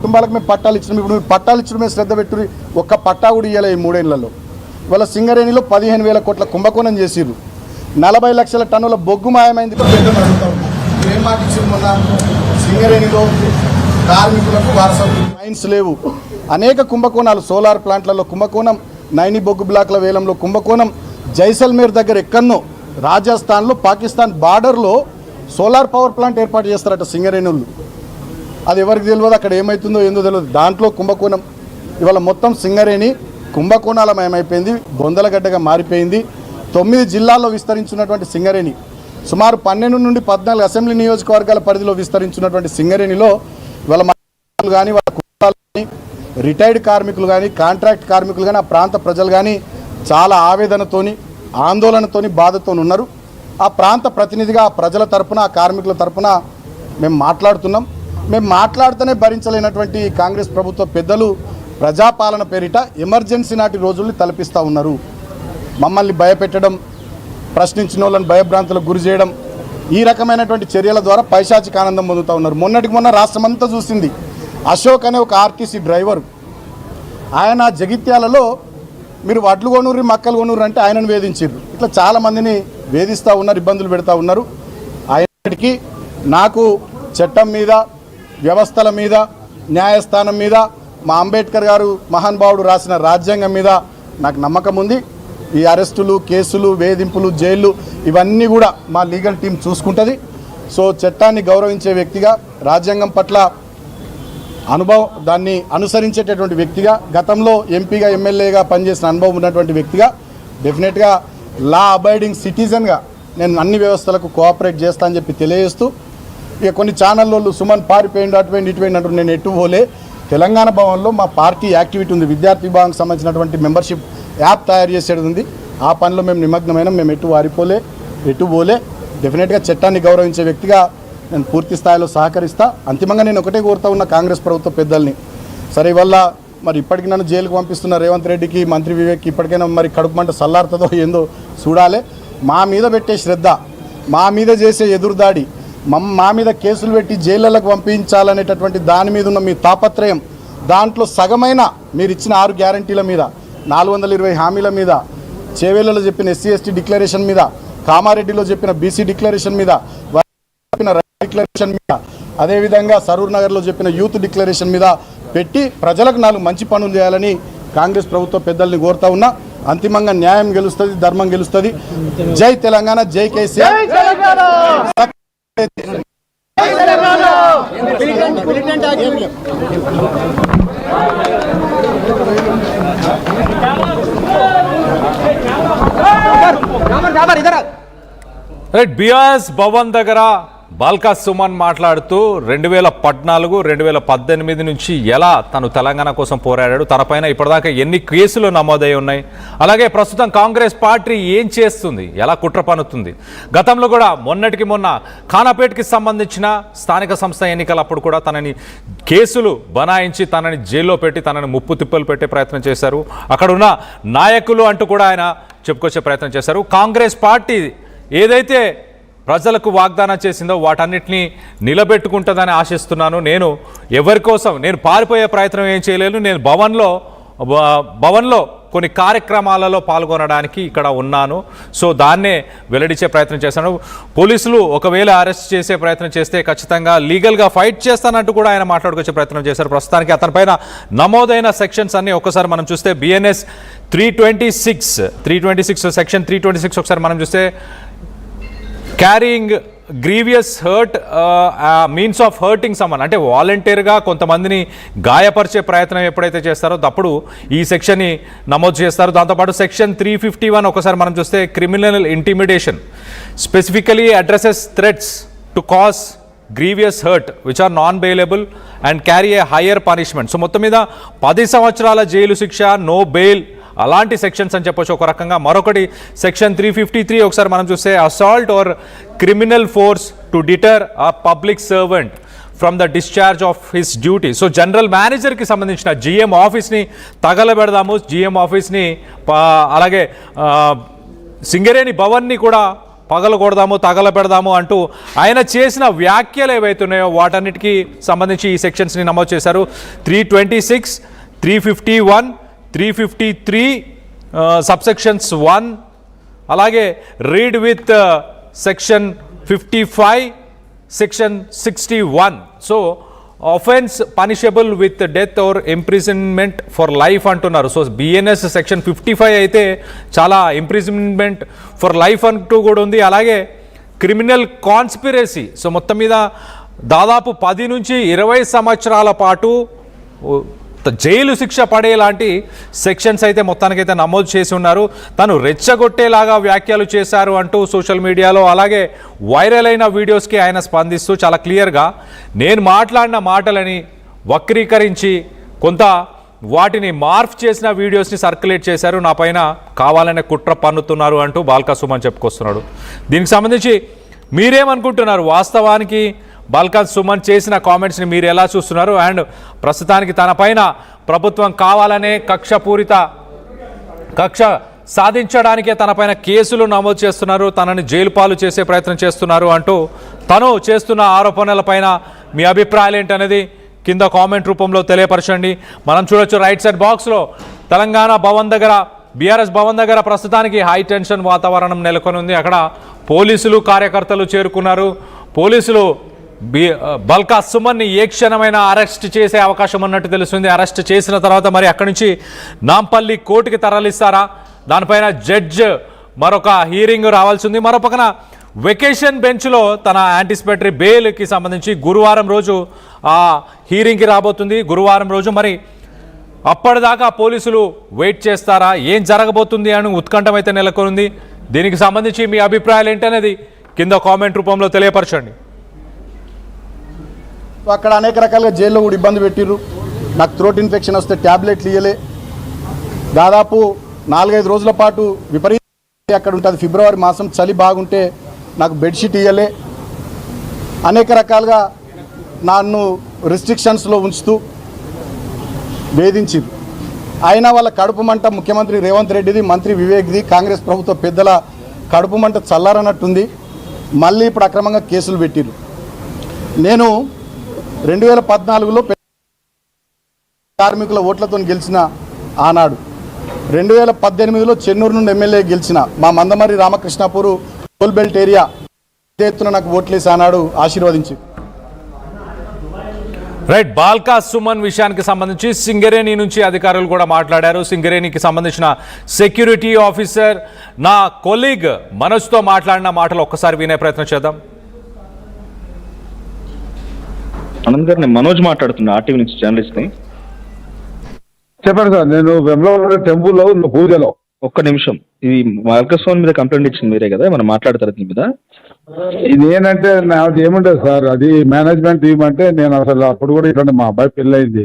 కుటుంబాలకు మేము పట్టాలు ఇచ్చినాం. ఇప్పుడు మీరు పట్టాలు ఇచ్చడమే శ్రద్ధ పెట్టుకుని ఒక్క పట్టా కూడా ఇవ్వలే ఈ 3 ఏళ్లలో. ఇవాళ సింగరేణిలో 15,000 కోట్ల కుంభకోణం చేసిర్రు. 40 లక్షల టన్నుల బొగ్గు మాయమైంది. ఏం మాట ఇచ్చింది మొన్న? సింగరేణిలో కార్మికులకు వారసత్వ మైన్స్ లేవు. అనేక కుంభకోణాలు, సోలార్ ప్లాంట్లలో కుంభకోణం, నైని బొగ్గు బ్లాక్ల వేలంలో కుంభకోణం, జైసల్మేర్ దగ్గర ఎక్కన్నో రాజస్థాన్లో పాకిస్తాన్ బార్డర్లో సోలార్ పవర్ ప్లాంట్ ఏర్పాటు చేస్తారట సింగరేణులు. అది ఎవరికి తెలియదు, అక్కడ ఏమవుతుందో ఏందో తెలియదు. దాంట్లో కుంభకోణం. ఇవాళ మొత్తం సింగరేణి కుంభకోణాలమయమైపోయింది, బొందలగడ్డగా మారిపోయింది. 9 జిల్లాల్లో విస్తరించినటువంటి సింగరేణి, సుమారు 12 నుండి 14 అసెంబ్లీ నియోజకవర్గాల పరిధిలో విస్తరించినటువంటి సింగరేణిలో ఇవాళ కానీ వాళ్ళ కుటుంబాలు కానీ, రిటైర్డ్ కార్మికులు కానీ, కాంట్రాక్ట్ కార్మికులు కానీ, ఆ ప్రాంత ప్రజలు కానీ చాలా ఆవేదనతోని, ఆందోళనతోని, బాధతో ఉన్నారు. ఆ ప్రాంత ప్రతినిధిగా ఆ ప్రజల తరపున, ఆ కార్మికుల తరపున మేము మాట్లాడుతున్నాం. మేము మాట్లాడుతూనే భరించలేనటువంటి కాంగ్రెస్ ప్రభుత్వ పెద్దలు ప్రజాపాలన పేరిట ఎమర్జెన్సీ నాటి రోజుల్ని తలపిస్తూ ఉన్నారు. మమ్మల్ని భయపెట్టడం, ప్రశ్నించిన వాళ్ళని భయభ్రాంతులకు గురి చేయడం, ఈ రకమైనటువంటి చర్యల ద్వారా పైశాచిక ఆనందం పొందుతూ ఉన్నారు. మొన్నటికి మొన్న రాష్ట్రమంతా చూసింది. అశోక్ అనే ఒక ఆర్టీసీ డ్రైవర్, ఆయన జగిత్యాలలో మీరు వడ్లు కొనుర్రి మక్కలు కొనుర్రి అంటే ఆయనను వేధించారు. ఇట్లా చాలామందిని వేధిస్తూ ఉన్నారు, ఇబ్బందులు పెడతా ఉన్నారు. ఆయనకి నాకు చట్టం మీద, వ్యవస్థల మీద, న్యాయస్థానం మీద, మా అంబేద్కర్ గారు మహానుభావుడు రాసిన రాజ్యాంగం మీద నాకు నమ్మకం ఉంది. ఈ అరెస్టులు, కేసులు, వేధింపులు, జైళ్ళు ఇవన్నీ కూడా మా లీగల్ టీం చూసుకుంటుంది. సో చట్టాన్ని గౌరవించే వ్యక్తిగా, రాజ్యాంగం పట్ల అనుభవం, దాన్ని అనుసరించేటటువంటి వ్యక్తిగా, గతంలో ఎంపీగా, ఎమ్మెల్యేగా పనిచేసిన అనుభవం ఉన్నటువంటి వ్యక్తిగా, డెఫినెట్గా లా అబైడింగ్ సిటిజన్గా నేను అన్ని వ్యవస్థలకు కోఆపరేట్ చేస్తా అని చెప్పి తెలియజేస్తూ, ఇక కొన్ని ఛానల్లో సుమన్ పారిపోయిండు, అటుపోయింది, ఇటుపోయింది అంటారు. నేను ఎటు పోలే. తెలంగాణ భవన్లో మా పార్టీ యాక్టివిటీ ఉంది, విద్యార్థి విభాగం సంబంధించినటువంటి మెంబర్షిప్ యాప్ తయారు చేసేది ఉంది. ఆ పనిలో మేము నిమగ్నమైన, మేము ఎటు పోలే. డెఫినెట్గా చట్టాన్ని గౌరవించే వ్యక్తిగా నేను పూర్తి స్థాయిలో సహకరిస్తా. అంతిమంగా నేను ఒకటే కోరుతా ఉన్న కాంగ్రెస్ ప్రభుత్వ పెద్దల్ని, సరే ఇవల్ల మరి ఇప్పటికి నన్ను జైలుకు పంపిస్తున్న రేవంత్ రెడ్డికి, మంత్రి వివేక్ ఇప్పటికైనా మరి కడుపు మంట సల్లారుతుందో ఏందో చూడాలి. మా మీద పెట్టే శ్రద్ధ, మా మీద చేసే ఎదురుదాడి, మా మీద కేసులు పెట్టి జైళ్ళకు పంపించాలనేటటువంటి దాని మీద ఉన్న మీ తాపత్రయం, దాంట్లో సగమైన మీరు ఇచ్చిన 6 గ్యారంటీల మీద, 420 హామీల మీద, చేవేళ్లలో చెప్పిన SC ST డిక్లరేషన్ మీద, కామారెడ్డిలో చెప్పిన BC డిక్లరేషన్ మీద, చెప్పిన డిక్లరేషన్ మీద, అదేవిధంగా సరూర్ నగర్లో చెప్పిన యూత్ డిక్లరేషన్ మీద పెట్టి ప్రజలకు 4 మంచి పనులు చేయాలని కాంగ్రెస్ ప్రభుత్వ పెద్దల్ని కోరుతా ఉన్నా. అంతిమంగా న్యాయం గెలుస్తుంది, ధర్మం గెలుస్తుంది. జై తెలంగాణ, జై కేసీఆర్. బిఆర్ఎస్ భవన్ దగ్గర బాల్కా సుమన్ మాట్లాడుతూ 2014, 2018 నుంచి ఎలా తను తెలంగాణ కోసం పోరాడాడు, తనపైన ఇప్పటిదాకా ఎన్ని కేసులు నమోదై ఉన్నాయి, అలాగే ప్రస్తుతం కాంగ్రెస్ పార్టీ ఏం చేస్తుంది, ఎలా కుట్ర పన్నుతుంది. గతంలో కూడా మొన్నటికి మొన్న ఖానాపేట్కి సంబంధించిన స్థానిక సంస్థ ఎన్నికలప్పుడు కూడా తనని కేసులు బనాయించి తనని జైల్లో పెట్టి తనని ముప్పు తిప్పలు పెట్టే ప్రయత్నం చేశారు. అక్కడ ఉన్న నాయకులు అంటూ కూడా ఆయన చెప్పుకొచ్చే ప్రయత్నం చేశారు. కాంగ్రెస్ పార్టీ ఏదైతే ప్రజలకు వాగ్దానం చేసిందో వాటన్నిటినీ నిలబెట్టుకుంటుందని ఆశిస్తున్నాను. నేను ఎవరి కోసం నేను పారిపోయే ప్రయత్నం ఏం చేయలేను. నేను భవన్లో కొన్ని కార్యక్రమాలలో పాల్గొనడానికి ఇక్కడ ఉన్నాను. సో దాన్నే వెల్లడించే ప్రయత్నం చేశాను. పోలీసులు ఒకవేళ అరెస్ట్ చేసే ప్రయత్నం చేస్తే ఖచ్చితంగా లీగల్గా ఫైట్ చేస్తానంటూ కూడా ఆయన మాట్లాడుకొచ్చే ప్రయత్నం చేశారు. ప్రస్తుతానికి అతనిపైన నమోదైన సెక్షన్స్ అన్ని ఒక్కసారి మనం చూస్తే BNS 326 సెక్షన్ 326 ఒకసారి మనం చూస్తే carrying grievous hurt means of hurting someone, అంటే వాలంటీర్గా కొంతమందిని గాయపరిచే ప్రయత్నం ఎప్పుడైతే చేస్తారో అప్పుడు ఈ సెక్షన్ని నమోదు చేస్తారు. దాంతోపాటు సెక్షన్ 351 ఒకసారి మనం చూస్తే criminal intimidation specifically addresses threats to cause grievous hurt which are non bailable and carry a higher punishment. So మొత్తం మీద 10 సంవత్సరాల జైలు శిక్ష, నో బెయిల్, అలాంటి సెక్షన్స్ అని చెప్పొచ్చు ఒక రకంగా. మరొకటి సెక్షన్ 353 ఒకసారి మనం చూస్తే assault or criminal force to deter a public servant from the discharge of his duty. So general మేనేజర్కి సంబంధించిన GM ఆఫీస్ని తగలబెడదాము, GM ఆఫీస్ని అలాగే సింగరేణి భవన్ని కూడా పగలు కొడదాము తగలపెడదాము అంటూ ఆయన చేసిన వ్యాఖ్యలు ఏవైతున్నాయో వాటన్నిటికీ సంబంధించి ఈ సెక్షన్స్ని నమోదు చేశారు. 326, 351, 353 సబ్సెక్షన్స్ 1, అలాగే read with section 55, section 61. So offense punishable with death or imprisonment for life అంటున్నారు. సో బిఎన్ఎస్ సెక్షన్ 55 అయితే చాలా ఇంప్రిజన్మెంట్ ఫర్ లైఫ్ అంటూ కూడా ఉంది. అలాగే క్రిమినల్ కాన్స్పిరసీ, సో మొత్తం మీద దాదాపు 10 నుంచి 20 సంవత్సరాల పాటు జైలు శిక్ష పడేలాంటి సెక్షన్స్ అయితే మొత్తానికైతే నమోదు చేసి ఉన్నారు. తను రెచ్చగొట్టేలాగా వ్యాఖ్యలు చేశారు అంటూ సోషల్ మీడియాలో అలాగే వైరల్ అయిన వీడియోస్కి ఆయన స్పందిస్తూ చాలా క్లియర్గా నేను మాట్లాడిన మాటలని వక్రీకరించి కొంత వాటిని మార్ఫ్ చేసిన వీడియోస్ని సర్క్యులేట్ చేశారు, నా పైన కావాలనే కుట్ర పన్నుతున్నారు అంటూ బాల్కా సుమన్ చెప్పుకొస్తున్నాడు. దీనికి సంబంధించి మీరేమనుకుంటున్నారు? వాస్తవానికి బాల్కా సుమన్ చేసిన కామెంట్స్ని మీరు ఎలా చూస్తున్నారు? అండ్ ప్రస్తుతానికి తన పైన ప్రభుత్వం కావాలనే కక్ష సాధించడానికే తన పైన కేసులు నమోదు చేస్తున్నారు, తనని జైలు పాలు చేసే ప్రయత్నం చేస్తున్నారు అంటూ తను చేస్తున్న ఆరోపణలపైన మీ అభిప్రాయాలు ఏంటనేది కింద కామెంట్ రూపంలో తెలియపరచండి. మనం చూడొచ్చు రైట్ సైడ్ బాక్స్లో తెలంగాణ భవన్ దగ్గర, బీఆర్ఎస్ భవన్ దగ్గర ప్రస్తుతానికి హై టెన్షన్ వాతావరణం నెలకొని ఉంది. అక్కడ పోలీసులు కార్యకర్తలు చేరుకున్నారు. పోలీసులు బాల్కా సుమన్ని ఏ క్షణమైనా అరెస్ట్ చేసే అవకాశం ఉన్నట్టు తెలుస్తుంది. అరెస్ట్ చేసిన తర్వాత మరి అక్కడి నుంచి నాంపల్లి కోర్టుకి తరలిస్తారా? దానిపైన జడ్జ్ మరొక హీరింగ్ రావాల్సి ఉంది. మరో పక్కన వెకేషన్ బెంచ్లో తన యాంటిసిపేటరీ బెయిల్కి సంబంధించి గురువారం రోజు ఆ హీరింగ్కి రాబోతుంది. గురువారం రోజు మరి అప్పటిదాకా పోలీసులు వెయిట్ చేస్తారా? ఏం జరగబోతుంది అని ఉత్కంఠం అయితే నెలకొంది. దీనికి సంబంధించి మీ అభిప్రాయాలు ఏంటనేది కింద కామెంట్ రూపంలో తెలియపరచండి. అక్కడ అనేక రకాలుగా జైల్లో కూడా ఇబ్బంది పెట్టిర్రు. నాకు థ్రోట్ ఇన్ఫెక్షన్ వస్తే ట్యాబ్లెట్లు ఇవ్వలే. దాదాపు 4-5 రోజుల పాటు విపరీత అక్కడ ఉంటుంది. ఫిబ్రవరి మాసం చలి బాగుంటే నాకు బెడ్షీట్ ఇవ్వలే. అనేక రకాలుగా నన్ను రిస్ట్రిక్షన్స్లో ఉంచుతూ వేధించింది. అయినా వాళ్ళ కడుపు మంట ముఖ్యమంత్రి రేవంత్ రెడ్డిది, మంత్రి వివేక్ది, కాంగ్రెస్ ప్రభుత్వ పెద్దల కడుపు మంట చల్లారనట్టుంది. మళ్ళీ ఇప్పుడు అక్రమంగా కేసులు పెట్టిర్రు. నేను 2014లో కార్మికుల ఓట్లతో గెలిచిన ఆనాడు, 2018లో చెన్నూరు నుండి ఎమ్మెల్యే గెలిచిన మా Mandamarri Ramakrishnapur coal belt area ఎత్తున నాకు ఓట్లేసి ఆనాడు ఆశీర్వదించి. రైట్, బాల్కా సుమన్ విషయానికి సంబంధించి సింగరేణి నుంచి అధికారులు కూడా మాట్లాడారు. సింగరేణికి సంబంధించిన సెక్యూరిటీ ఆఫీసర్ నా కొలీగ్ మనోజ్తో మాట్లాడిన మాటలు ఒక్కసారి వినే ప్రయత్నం చేద్దాం. అనంత్ గారు, నేను మనోజ్ మాట్లాడుతున్నా, ఆర్టీవీ నుంచి జర్నలిస్ట్ ని. చెప్పండి సార్. నేను వెమ్లవాడ టెంపుల్లో పూజలో. ఒక్క నిమిషం. ఇది బాల్కా సుమన్ మీద కంప్లైంట్ ఇచ్చింది మీరే కదా, మనం మాట్లాడతారు దీని మీద? ఇది ఏంటంటే నాది ఏముంటుంది సార్, అది మేనేజ్మెంట్ టీం అంటే నేను అసలు అప్పుడు కూడా ఇట్లా మా అబ్బాయి పెళ్ళి అయింది.